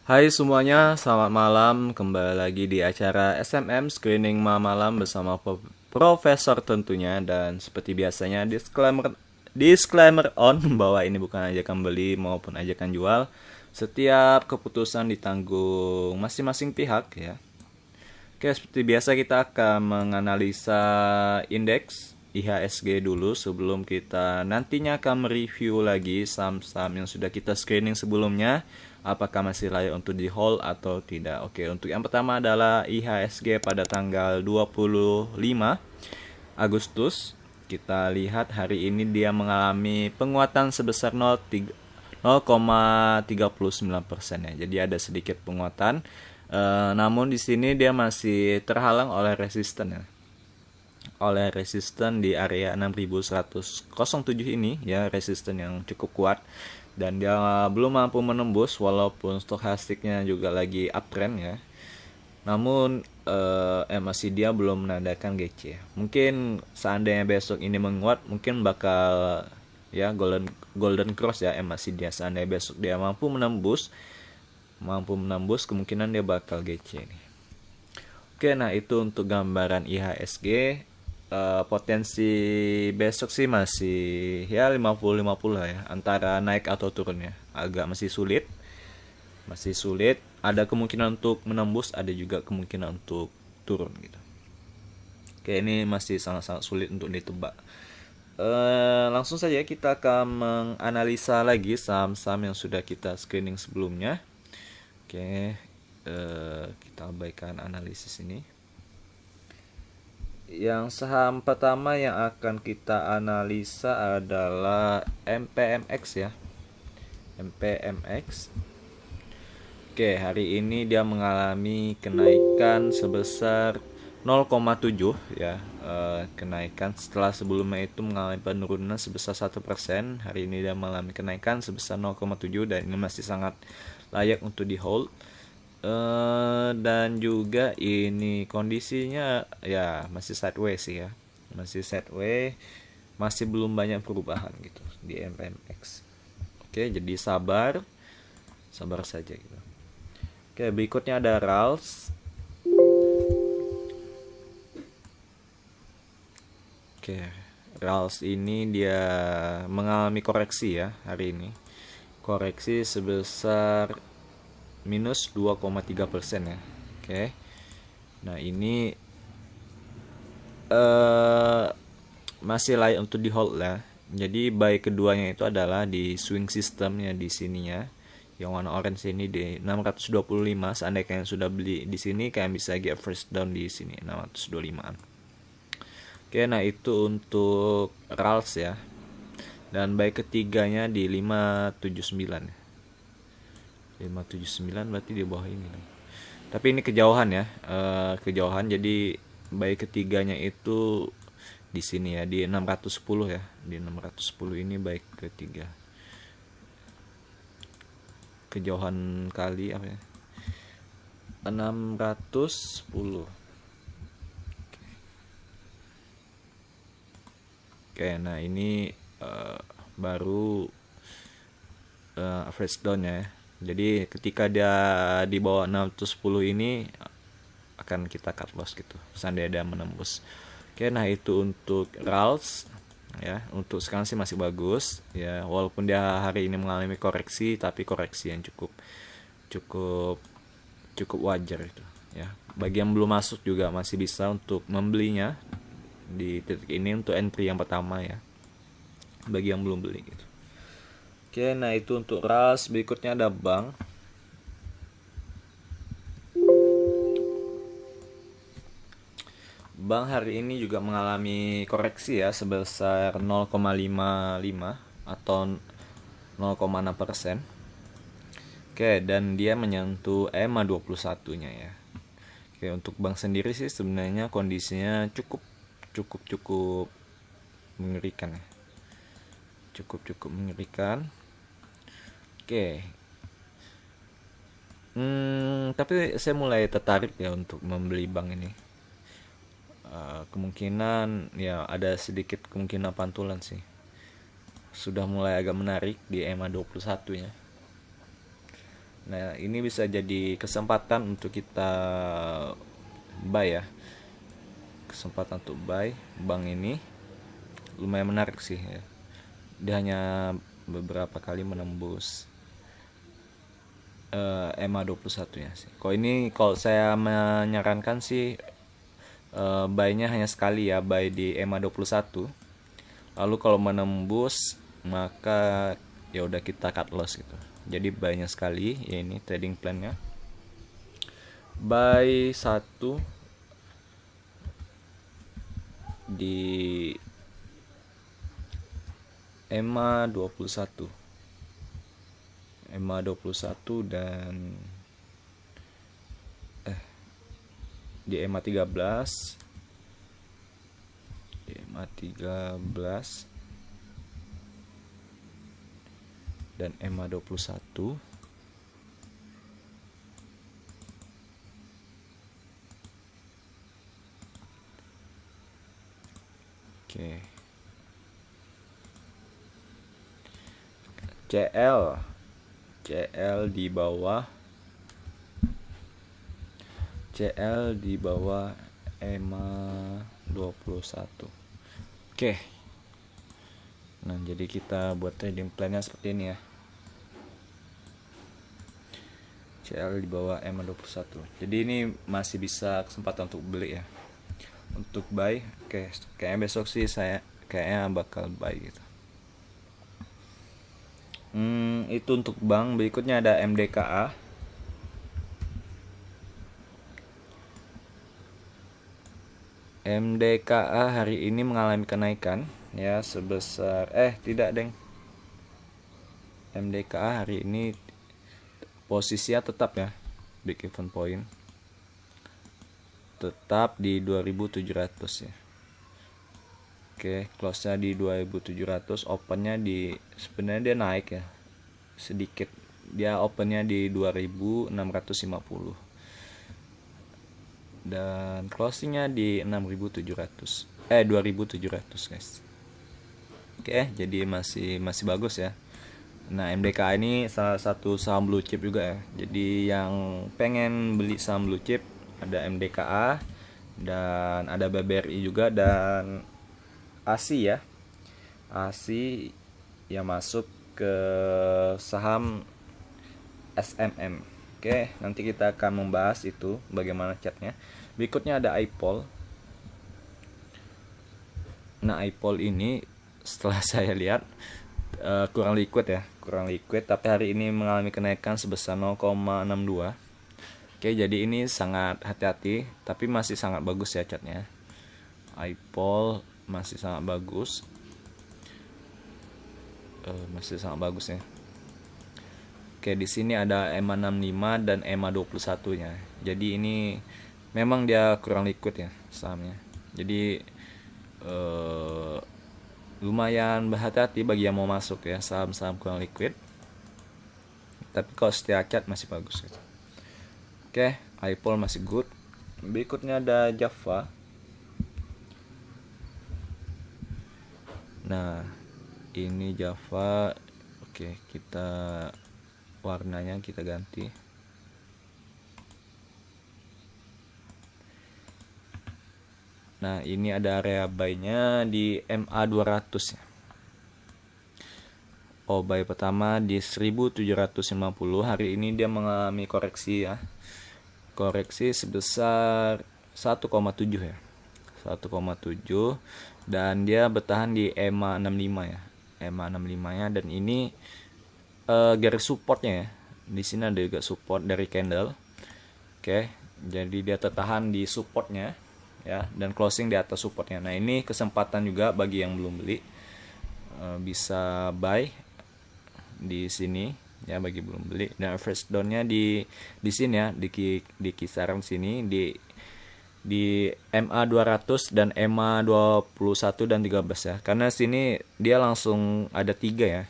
Hai semuanya, selamat malam. Kembali lagi di acara SMM Screening Malam bersama Profesor tentunya. Dan seperti biasanya disclaimer on bahwa ini bukan ajakan beli maupun ajakan jual. Setiap keputusan ditanggung masing-masing pihak ya. Oke, seperti biasa kita akan menganalisa indeks IHSG dulu sebelum kita nantinya akan mereview lagi saham-saham yang sudah kita screening sebelumnya. Apakah masih layak untuk di hold atau tidak. Oke, untuk yang pertama adalah IHSG pada tanggal 25 Agustus. Kita lihat hari ini dia mengalami penguatan sebesar 0,39% ya. Jadi ada sedikit penguatan. Namun di sini dia masih terhalang oleh resisten ya. Oleh resisten di area 6107 ini ya, resisten yang cukup kuat dan dia belum mampu menembus walaupun stokastiknya juga lagi uptrend ya. Namun masih dia belum menandakan GC. Mungkin seandainya besok ini menguat mungkin bakal ya golden cross ya masih dia, seandainya besok dia mampu menembus kemungkinan dia bakal GC nih. Oke, nah itu untuk gambaran IHSG. Potensi besok sih masih ya 50-50 lah ya, antara naik atau turun ya. Agak masih sulit. Ada kemungkinan untuk menembus, ada juga kemungkinan untuk turun gitu. Oke, ini masih sangat-sangat sulit untuk ditebak. Langsung saja kita akan menganalisa lagi saham-saham yang sudah kita screening sebelumnya. Oke, kita abaikan analisis ini. Yang saham pertama yang akan kita analisa adalah MPMX ya. MPMX. Oke, hari ini dia mengalami kenaikan sebesar 0,7 ya. Kenaikan setelah sebelumnya itu mengalami penurunan sebesar 1%. Hari ini dia mengalami kenaikan sebesar 0,7 dan ini masih sangat layak untuk di hold. Dan juga ini kondisinya ya masih sideways sih ya, masih sideways, masih belum banyak perubahan gitu di MPMX. Oke, jadi sabar saja gitu. Oke, berikutnya ada RALS. Oke, RALS ini dia mengalami koreksi ya hari ini, koreksi sebesar minus 2,3% ya. Oke. Nah, ini masih layak untuk di hold lah. Jadi buy keduanya itu adalah di swing systemnya di sininya. Yang warna orange ini di 625. Seandainya kalian sudah beli di sini, kalian bisa get first down di sini 625-an. Oke, nah itu untuk RALS ya. Dan buy ketiganya di 579. 579 berarti di bawah ini. Tapi ini kejauhan ya, kejauhan. Jadi baik ketiganya itu di sini ya, di 610 ya, di 610 ini baik ketiga. Kejauhan kali apa ya? 610. Oke, nah ini baru average down ya. Jadi ketika dia di bawah 610 ini akan kita cut loss gitu, seandainya dia menembus. Oke, nah itu untuk RALS ya. Untuk sekarang sih masih bagus ya, walaupun dia hari ini mengalami koreksi, tapi koreksi yang cukup wajar itu ya. Bagi yang belum masuk juga masih bisa untuk membelinya di titik ini untuk entry yang pertama ya, bagi yang belum beli gitu. Oke, nah itu untuk RAS. Berikutnya ada bank. Bank hari ini juga mengalami koreksi ya sebesar 0,55 atau 0,6%. Oke, dan dia menyentuh EMA 21-nya ya. Oke, untuk bank sendiri sih sebenarnya kondisinya cukup mengerikan ya. Cukup mengerikan. Oke. Tapi saya mulai tertarik ya untuk membeli bank ini. Kemungkinan ya ada sedikit kemungkinan pantulan sih. Sudah mulai agak menarik di EMA 21 ya. Nah, ini bisa jadi kesempatan untuk kita buy ya. Kesempatan untuk buy bank ini lumayan menarik sih ya. Dia hanya beberapa kali menembus EMA 21 ya sih. Kalau ini kalau saya menyarankan sih buy-nya hanya sekali ya, buy di EMA 21. Lalu kalau menembus maka ya udah kita cut loss gitu. Jadi buy-nya sekali, ya ini trading plan-nya. Buy 1 di EMA 21. EMA 21 dan di EMA 13. Di EMA 13 dan EMA 21. Oke. CL di bawah EMA 21. Oke. Nah, jadi kita buat trading plan-nya seperti ini ya. CL di bawah EMA 21. Jadi ini masih bisa kesempatan untuk beli ya. Untuk buy, oke, kayaknya besok sih saya kayaknya bakal buy gitu. Itu untuk bank. Berikutnya ada MDKA. MDKA hari ini mengalami kenaikan ya sebesar tidak deng. MDKA hari ini posisinya tetap ya, break even point tetap di 2700 ya. Oke, close-nya di 2700, open-nya di sebenarnya dia naik ya. Sedikit. Dia open-nya di 2650. Dan closing-nya di 6700. 2700, guys. Oke, jadi masih bagus ya. Nah, MDKA ini salah satu saham blue chip juga ya. Jadi yang pengen beli saham blue chip ada MDKA dan ada BBRI juga dan ASI ya. ASI yang masuk ke saham SMM. Oke, nanti kita akan membahas itu bagaimana chartnya. Berikutnya ada iPol. Nah, iPol ini setelah saya lihat kurang liquid tapi hari ini mengalami kenaikan sebesar 0,62. Oke, jadi ini sangat hati-hati tapi masih sangat bagus ya chartnya. iPol masih sangat bagus. Masih sangat bagus ya. Oke, di sini ada EMA 65 dan EMA 21-nya. Jadi ini memang dia kurang liquid ya sahamnya. Jadi lumayan berhati-hati bagi yang mau masuk ya saham-saham kurang liquid. Tapi kalau setia chart masih bagus gitu. Oke, iPol masih good. Berikutnya ada Java. Nah, ini Java. Oke, kita warnanya kita ganti. Nah, ini ada area buy-nya di MA 200 ya. Buy pertama di 1750. Hari ini dia mengalami koreksi ya. Koreksi sebesar 1,7 ya. 1,7 dan dia bertahan di EMA 65 ya. EMA 65-nya dan ini garis supportnya ya. Di sini ada juga support dari candle. Oke, jadi dia tertahan di supportnya ya dan closing di atas supportnya. Nah, ini kesempatan juga bagi yang belum beli bisa buy di sini ya bagi belum beli. Dan average down-nya di sini ya di kisaran sini di MA 200 dan MA 21 dan 13 ya. Karena sini dia langsung ada 3 ya.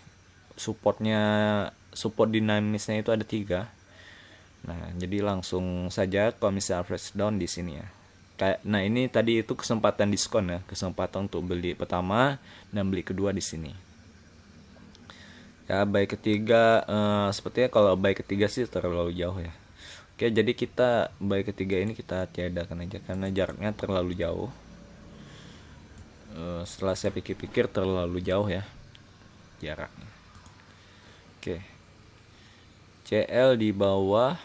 Support dinamisnya itu ada 3. Nah, jadi langsung saja kalau misalnya average down di sini ya. Nah, ini tadi itu kesempatan diskon ya, kesempatan untuk beli pertama dan beli kedua di sini. Ya, buy ketiga sepertinya kalau buy ketiga sih terlalu jauh ya. Oke, jadi kita buy ketiga ini kita tiadakan aja karena jaraknya terlalu jauh. Setelah saya pikir-pikir terlalu jauh ya jaraknya. Oke, CL di bawah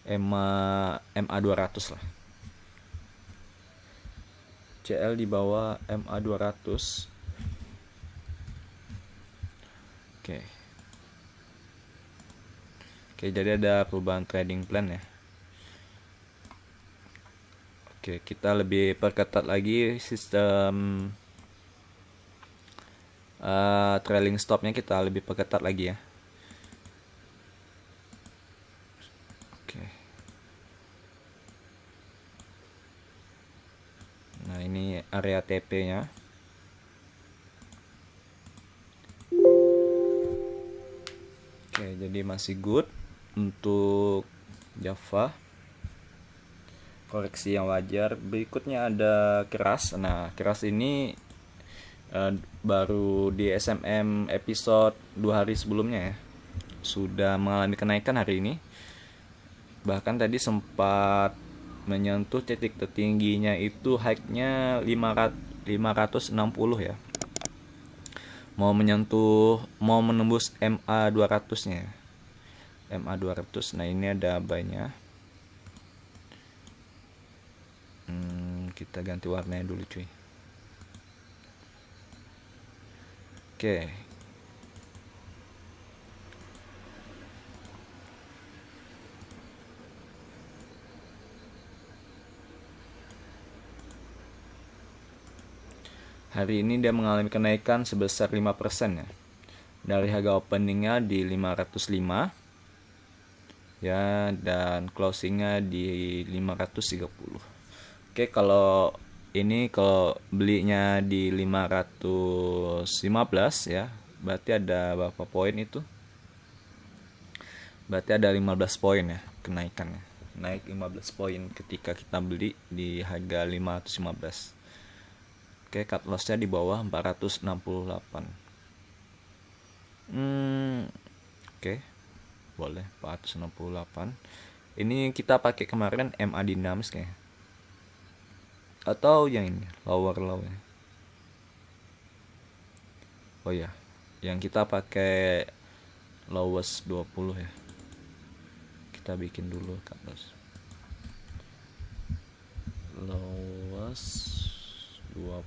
MA 200 lah. CL di bawah MA 200. Oke. Oke, jadi ada perubahan trading plan ya. Oke, kita lebih perketat lagi sistem trailing stopnya, kita lebih perketat lagi ya. Oke. Nah, ini area TP-nya. Oke, jadi masih good untuk Java. Koreksi yang wajar. Berikutnya ada keras. Nah, keras ini baru di SMM episode 2 hari sebelumnya ya, sudah mengalami kenaikan hari ini. Bahkan tadi sempat menyentuh titik tertingginya itu high-nya 560 ya. Mau menembus MA 200-nya ya. MA 200. Nah, ini ada buy-nya. Kita ganti warnanya dulu cuy. Oke. Hari ini dia mengalami kenaikan sebesar 5% ya. Dari harga openingnya di 505 ya, dan closingnya di 530. Oke, kalau belinya di 515 ya, berarti ada berapa poin itu? Berarti ada 15 poin ya kenaikannya. Naik 15 poin ketika kita beli di harga 515. Oke, cut lossnya di bawah 468. Oke, boleh 468. Ini kita pakai kemarin MA Dynamics kayaknya, atau yang ini lower low ya. Oh ya, yang kita pakai lowest 20 ya. Kita bikin dulu cut loss. Lowest 20.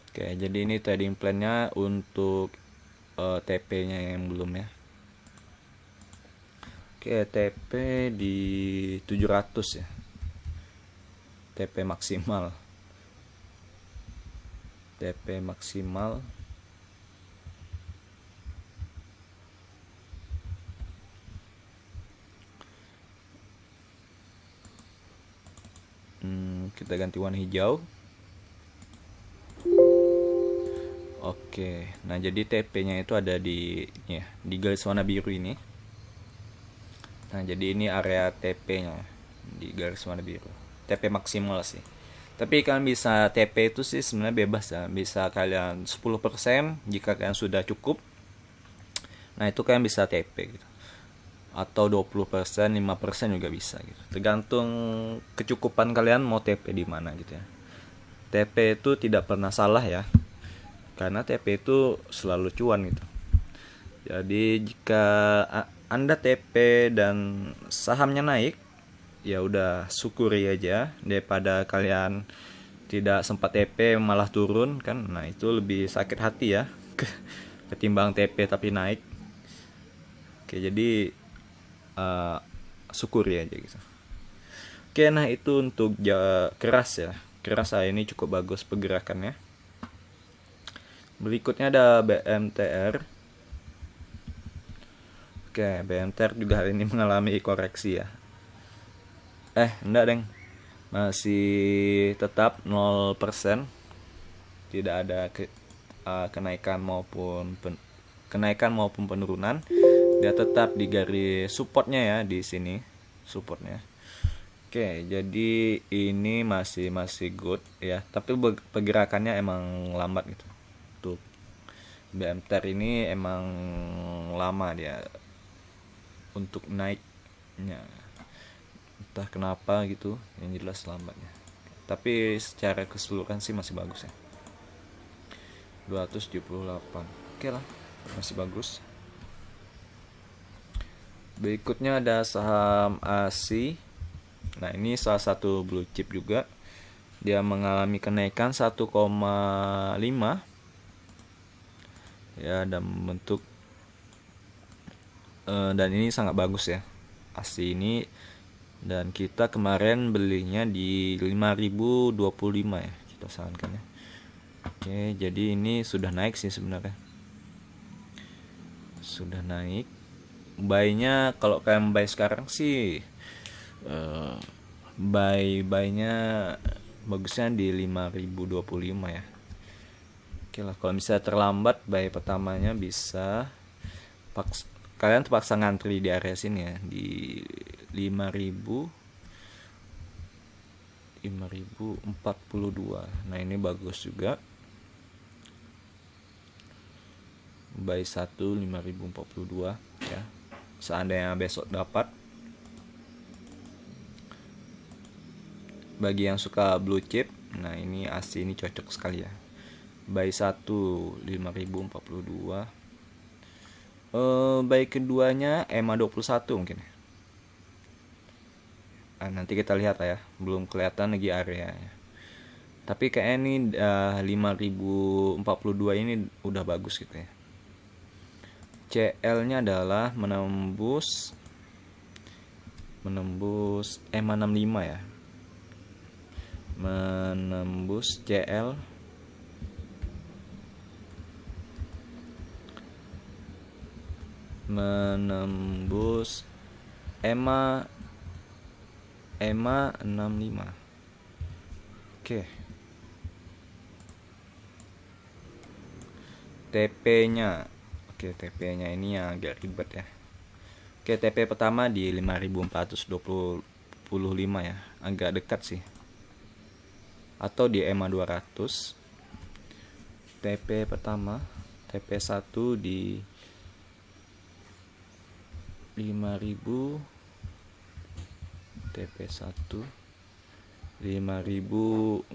Oke, jadi ini trading plan-nya untuk TP-nya yang belum ya. Oke, TP di 700 ya. TP maksimal. TP maksimal. Kita ganti warna hijau. Oke, nah jadi TP-nya itu ada di garis warna biru ini. Nah, jadi ini area TP-nya di garis warna biru. TP maksimal sih. Tapi kalian bisa TP itu sih sebenarnya bebas ya. Bisa kalian 10% jika kalian sudah cukup. Nah, itu kalian bisa TP gitu. Atau 20%, 5% juga bisa gitu. Tergantung kecukupan kalian mau TP di mana gitu ya. TP itu tidak pernah salah ya. Karena TP itu selalu cuan gitu. Jadi jika Anda TP dan sahamnya naik, ya udah syukuri aja daripada kalian tidak sempat TP malah turun kan. Nah, itu lebih sakit hati ya ketimbang TP tapi naik. Oke, jadi syukuri aja gitu. Oke, nah itu untuk keras ya. Keras ini cukup bagus pergerakannya. Berikutnya ada BMTR. Oke, BMTR juga hari ini mengalami koreksi ya. Enggak deng, masih tetap 0%. Tidak ada kenaikan maupun penurunan. Dia tetap di garis supportnya ya, di sini supportnya. Oke, jadi ini masih masih good ya, tapi pergerakannya emang lambat gitu. Tuh, BMTR ini emang lama dia untuk naiknya. Entah kenapa gitu, yang jelas lambatnya. Tapi secara keseluruhan sih masih bagus ya. 278. Oke lah, masih bagus. Berikutnya ada saham ASI. Nah, ini salah satu blue chip juga. Dia mengalami kenaikan 1,5 ya, dan bentuk dan ini sangat bagus ya. ASI ini, dan kita kemarin belinya di 5.025 ya, kita sarankan ya. Oke, jadi ini sudah naik sih sebenarnya. Sudah naik. Buy-nya kalau kalian buy sekarang sih buy-nya bagusnya di 5.025 ya. Oke lah, kalau misalnya terlambat buy pertamanya bisa kalian terpaksa ngantri di area sini ya, di 5.042. Nah, ini bagus juga. Buy 1 5.042 ya. Seandainya besok dapat. Bagi yang suka blue chip, nah ini ASI ini cocok sekali ya. Buy 1 5.042. Buy keduanya EMA 21 mungkin. Nanti kita lihat lah ya, belum kelihatan lagi area ya. Tapi kayaknya ini 5.042 ini udah bagus gitu ya. CL-nya adalah menembus EMA 65 ya. Menembus CL menembus EMA 65. Oke. TP-nya. Oke, TP-nya ini yang agak ribet ya. Oke, TP pertama di 5.425 ya. Agak dekat sih. Atau di EMA 200. TP pertama, TP 1 di 5.000, TP 1 5.425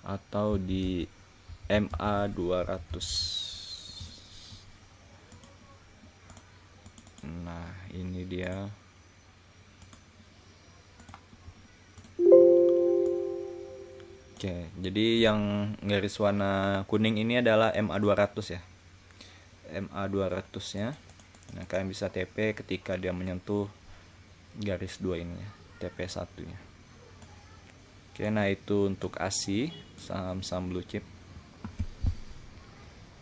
atau di MA 200. Nah, ini dia. Oke, jadi yang garis warna kuning ini adalah MA 200 ya. MA 200-nya. Nah, kalian bisa TP ketika dia menyentuh garis 2 ini ya, TP 1-nya. Oke, nah itu untuk ASI, saham-saham blue chip.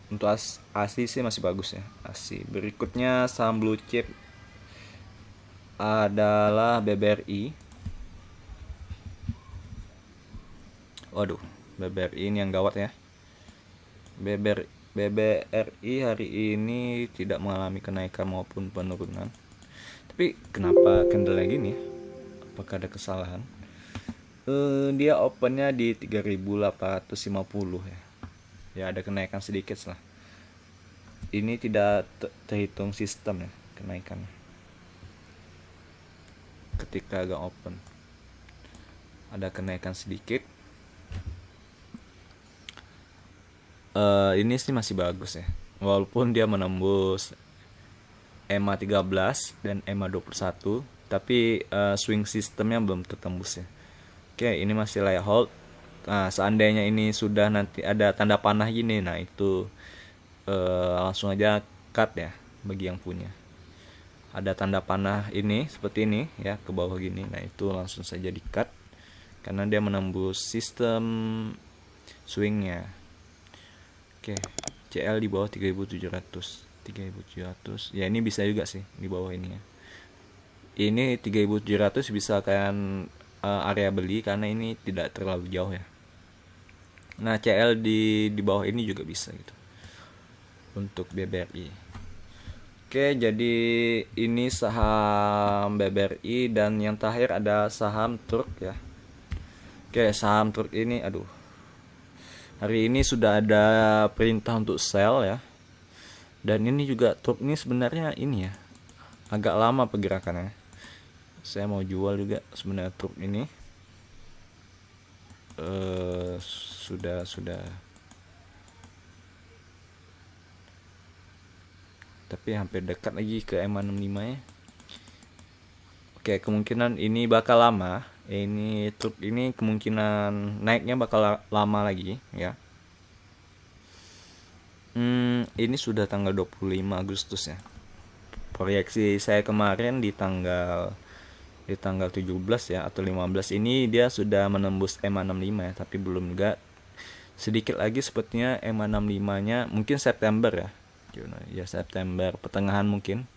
Untuk ASI sih masih bagus ya, ASI. Berikutnya saham blue chip adalah BBRI. Waduh, BBRI ini yang gawat ya. BBRI hari ini tidak mengalami kenaikan maupun penurunan. Tapi kenapa candle gini ya? Apakah ada kesalahan? Dia opennya di 3.850 ya. Ya, ada kenaikan sedikit lah. Ini tidak terhitung sistem ya kenaikannya. Ketika agak open ada kenaikan sedikit. Ini sih masih bagus ya, walaupun dia menembus EMA 13 dan EMA 21, tapi swing sistemnya belum tertembus ya. Oke, ini masih layak hold. Nah, seandainya ini sudah nanti ada tanda panah gini, nah itu langsung aja cut ya bagi yang punya. Ada tanda panah ini seperti ini ya ke bawah gini, nah itu langsung saja di cut karena dia menembus sistem swingnya. Oke, CL di bawah 3.700. Ya, ini bisa juga sih di bawah ini ya. Ini 3.700 bisa kalian area beli karena ini tidak terlalu jauh ya. Nah, CL di bawah ini juga bisa gitu. Untuk BBRI. Oke, jadi ini saham BBRI dan yang terakhir ada saham Turk ya. Oke, saham Turk ini aduh. Hari ini sudah ada perintah untuk sell ya. Dan ini juga Turk ini sebenarnya ini ya. Agak lama pergerakannya. Saya mau jual juga sebenarnya Turk ini. Sudah tapi hampir dekat lagi ke M65 ya. Oke, kemungkinan ini bakal lama. Ini Turk ini kemungkinan naiknya bakal lama lagi ya. Ini sudah tanggal 25 Agustus ya. Proyeksi saya kemarin di tanggal 17 ya atau 15 ini dia sudah menembus M65 ya, tapi belum enggak. Sedikit lagi sepertinya M65-nya mungkin September ya. Ya September pertengahan mungkin.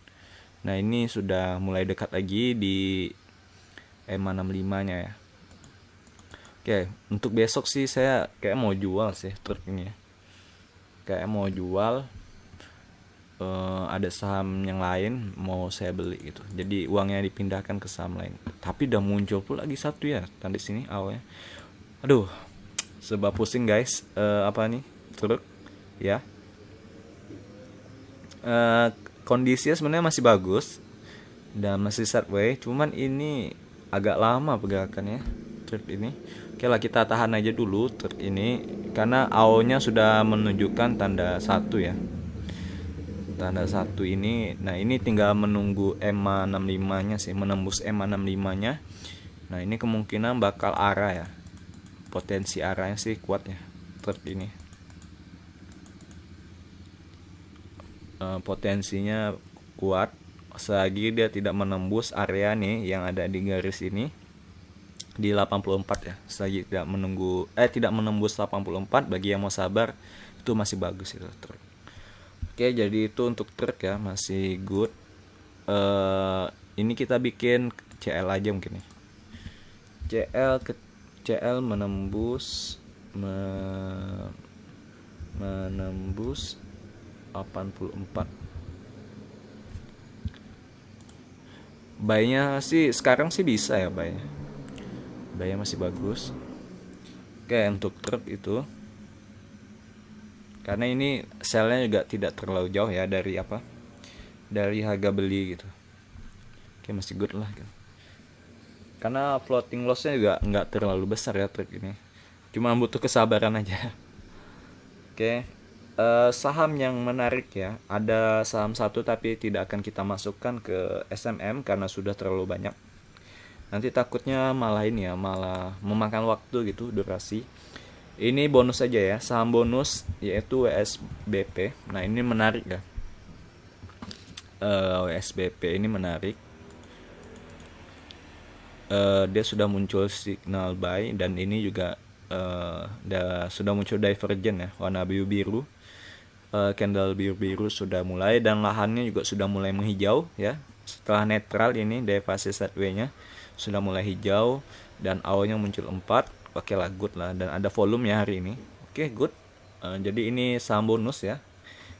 Nah, ini sudah mulai dekat lagi di M65-nya ya. Oke, untuk besok sih saya kayak mau jual sih truk ini ya. Kayak mau jual, ada saham yang lain mau saya beli gitu. Jadi uangnya dipindahkan ke saham lain. Tapi udah muncul pula lagi satu ya tadi sini awalnya. Aduh, sebab pusing guys. Apa nih truk ya. Kondisinya sebenarnya masih bagus dan masih sideways, cuman ini agak lama pergerakannya truk ini. Oke lah, kita tahan aja dulu truk ini karena AO-nya sudah menunjukkan tanda 1 ya. Tanda 1 ini. Nah, ini tinggal menunggu M65-nya sih, menembus M65-nya. Nah, ini kemungkinan bakal arah ya. Potensi arahnya sih kuat ya truk ini. Potensinya kuat selagi dia tidak menembus area nih yang ada di garis ini di 84 ya. Selagi tidak menembus 84, bagi yang mau sabar itu masih bagus itu truk. Oke, jadi itu untuk truk ya, masih good. Ini kita bikin CL aja mungkin nih. CL menembus 84. Buy-nya sih sekarang sih bisa ya buy-nya. Buy-nya masih bagus. Oke, untuk truk itu karena ini sell-nya juga tidak terlalu jauh ya dari harga beli gitu. Oke, masih good lah gitu. Karena floating loss-nya juga nggak terlalu besar ya truk ini. Cuma butuh kesabaran aja. Oke. Saham yang menarik ya, ada saham satu tapi tidak akan kita masukkan ke SMM karena sudah terlalu banyak. Nanti takutnya malah memakan waktu gitu, durasi. Ini bonus aja ya, saham bonus yaitu WSBP. Nah, ini menarik ya. WSBP ini menarik. Dia sudah muncul signal buy dan ini juga sudah muncul divergen ya, warna biru-biru. Candle biru-biru sudah mulai dan lahannya juga sudah mulai menghijau ya. Setelah netral ini dari fase sideways-nya sudah mulai hijau dan AO-nya muncul 4. Oke lah, good lah, dan ada volume ya hari ini. Oke, good. Jadi ini saham bonus ya.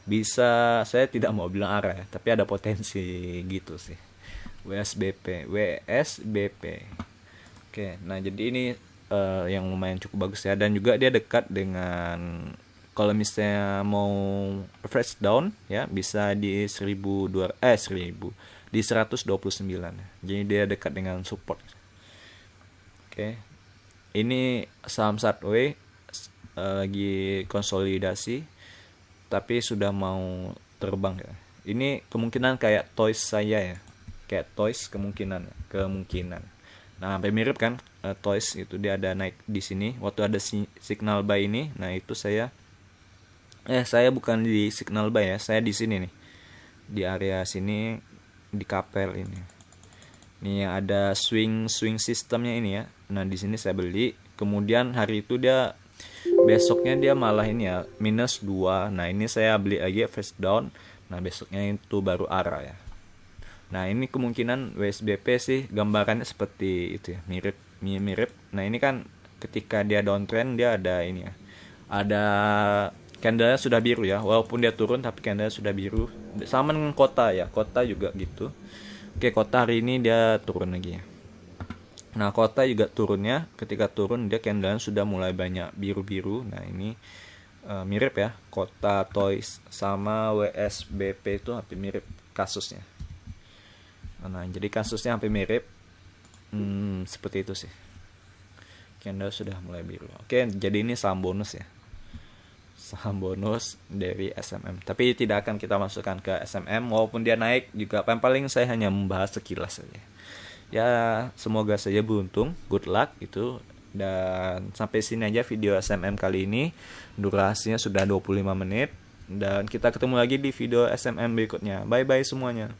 Bisa, saya tidak mau bilang arah ya, tapi ada potensi gitu sih. WSBP. Oke, nah jadi ini yang lumayan cukup bagus ya, dan juga dia dekat dengan, kalau misalnya mau fresh down ya, bisa di 129. Jadi dia dekat dengan support. Oke. Ini saham sideways lagi konsolidasi tapi sudah mau terbang ya. Ini kemungkinan kayak Toys saya ya. Kayak Toys kemungkinan. Nah, hampir mirip kan Toys itu, dia ada naik di sini waktu ada signal buy ini. Nah, itu saya bukan di signal buy ya, saya di sini nih, di area sini, di kapel ini. Ini yang ada swing sistemnya ini ya. Nah, di sini saya beli. Kemudian hari itu besoknya dia malah ini ya, -2. Nah, ini saya beli lagi fresh down. Nah, besoknya itu baru arah ya. Nah, ini kemungkinan WSBP sih gambarannya seperti itu ya, mirip. Nah, ini kan ketika dia downtrend dia ada ini ya, ada candlenya sudah biru ya, walaupun dia turun tapi candlenya sudah biru. Sama dengan kota ya, kota juga gitu. Oke, kota hari ini dia turun lagi ya. Nah, kota juga turunnya, ketika turun dia candlenya sudah mulai banyak biru-biru. Nah, ini mirip ya, kota Toys sama WSBP itu hampir mirip kasusnya. Nah, jadi kasusnya hampir mirip. Seperti itu sih. Candle sudah mulai biru. Oke, jadi ini saham bonus ya. Saham bonus dari SMM. Tapi tidak akan kita masukkan ke SMM, walaupun dia naik juga. Paling saya hanya membahas sekilas saja. Ya, semoga saja beruntung, good luck itu. Dan sampai sini aja video SMM kali ini. Durasinya sudah 25 menit. Dan kita ketemu lagi di video SMM berikutnya. Bye bye semuanya.